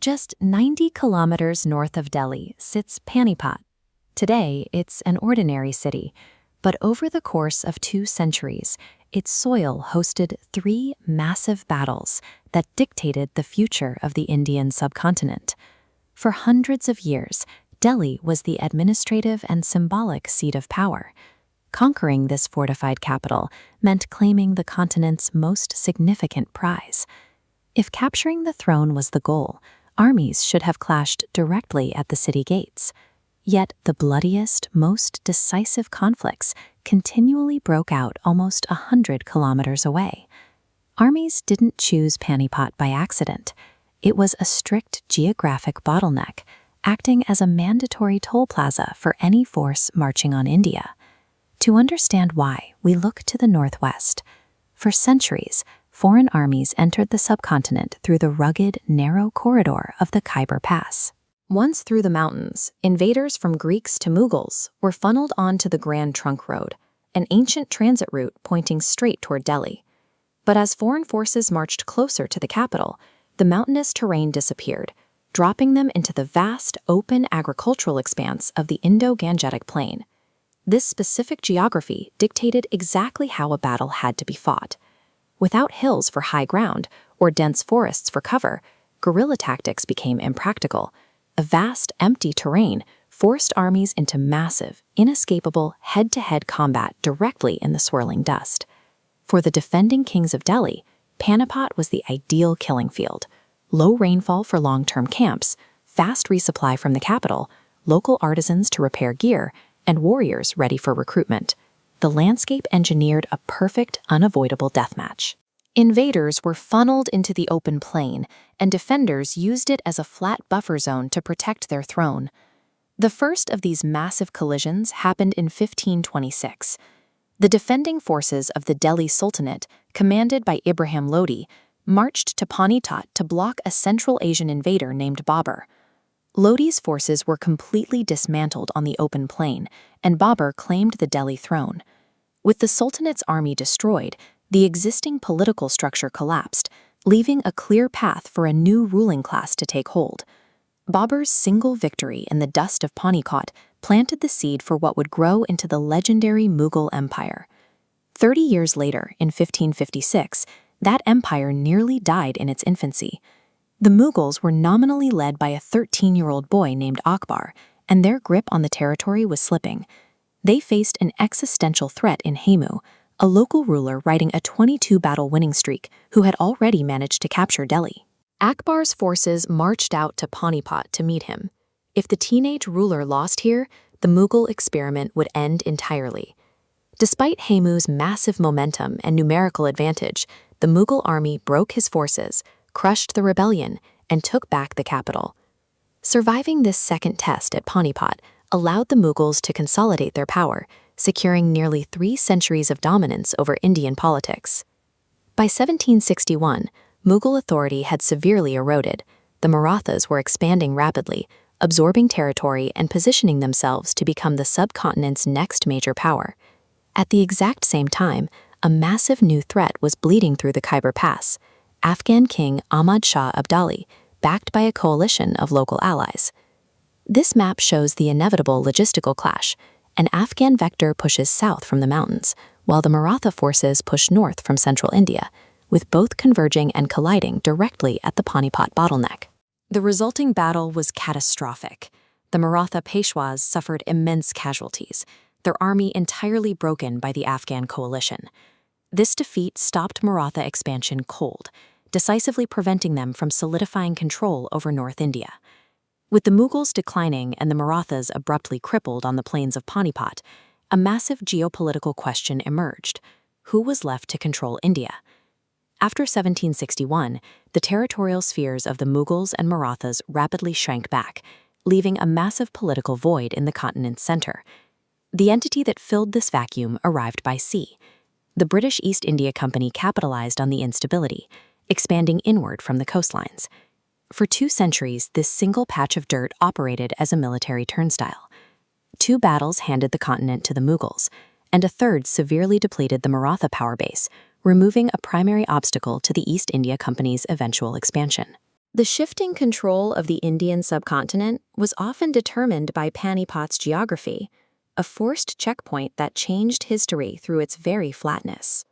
Just 90 kilometers north of Delhi sits Panipat. Today, it's an ordinary city, but over the course of 2 centuries, its soil hosted 3 massive battles that dictated the future of the Indian subcontinent. For hundreds of years, Delhi was the administrative and symbolic seat of power. Conquering this fortified capital meant claiming the continent's most significant prize. If capturing the throne was the goal, armies should have clashed directly at the city gates. Yet the bloodiest, most decisive conflicts continually broke out almost 100 kilometers away. Armies didn't choose Panipat by accident. It was a strict geographic bottleneck, acting as a mandatory toll plaza for any force marching on India. To understand why, we look to the northwest. For centuries, foreign armies entered the subcontinent through the rugged, narrow corridor of the Khyber Pass. Once through the mountains, invaders from Greeks to Mughals were funneled onto the Grand Trunk Road, an ancient transit route pointing straight toward Delhi. But as foreign forces marched closer to the capital, the mountainous terrain disappeared, dropping them into the vast, open agricultural expanse of the Indo-Gangetic Plain. This specific geography dictated exactly how a battle had to be fought. Without hills for high ground or dense forests for cover, guerrilla tactics became impractical. A vast, empty terrain forced armies into massive, inescapable head-to-head combat directly in the swirling dust. For the defending kings of Delhi, Panipat was the ideal killing field. Low rainfall for long-term camps, fast resupply from the capital, local artisans to repair gear, and warriors ready for recruitment. The landscape engineered a perfect, unavoidable deathmatch. Invaders were funneled into the open plain, and defenders used it as a flat buffer zone to protect their throne. The first of these massive collisions happened in 1526. The defending forces of the Delhi Sultanate, commanded by Ibrahim Lodi, marched to Panipat to block a Central Asian invader named Babur. Lodi's forces were completely dismantled on the open plain, and Babur claimed the Delhi throne. With the Sultanate's army destroyed, the existing political structure collapsed, leaving a clear path for a new ruling class to take hold. Babur's single victory in the dust of Panipat planted the seed for what would grow into the legendary Mughal Empire. 30 years later, in 1556, that empire nearly died in its infancy. The Mughals were nominally led by a 13-year-old boy named Akbar, and their grip on the territory was slipping. They faced an existential threat in Hemu, a local ruler riding a 22-battle winning streak who had already managed to capture Delhi. Akbar's forces marched out to Panipat to meet him. If the teenage ruler lost here, the Mughal experiment would end entirely. Despite Hemu's massive momentum and numerical advantage, the Mughal army broke his forces, crushed the rebellion, and took back the capital. Surviving this second test at Panipat allowed the Mughals to consolidate their power, securing nearly 3 centuries of dominance over Indian politics. By 1761, Mughal authority had severely eroded. The Marathas were expanding rapidly, absorbing territory and positioning themselves to become the subcontinent's next major power. At the exact same time, a massive new threat was bleeding through the Khyber Pass: Afghan king Ahmed Shah Abdali, backed by a coalition of local allies. This map shows the inevitable logistical clash. An Afghan vector pushes south from the mountains, while the Maratha forces push north from central India, with both converging and colliding directly at the Panipat bottleneck. The resulting battle was catastrophic. The Maratha Peshwas suffered immense casualties, their army entirely broken by the Afghan coalition. This defeat stopped Maratha expansion cold, decisively preventing them from solidifying control over North India. With the Mughals declining and the Marathas abruptly crippled on the plains of Panipat, a massive geopolitical question emerged: who was left to control India? After 1761, the territorial spheres of the Mughals and Marathas rapidly shrank back, leaving a massive political void in the continent's center. The entity that filled this vacuum arrived by sea. The British East India Company capitalized on the instability, expanding inward from the coastlines. For 2 centuries, this single patch of dirt operated as a military turnstile. 2 battles handed the continent to the Mughals, and a third severely depleted the Maratha power base, removing a primary obstacle to the East India Company's eventual expansion. The shifting control of the Indian subcontinent was often determined by Panipat's geography, a forced checkpoint that changed history through its very flatness.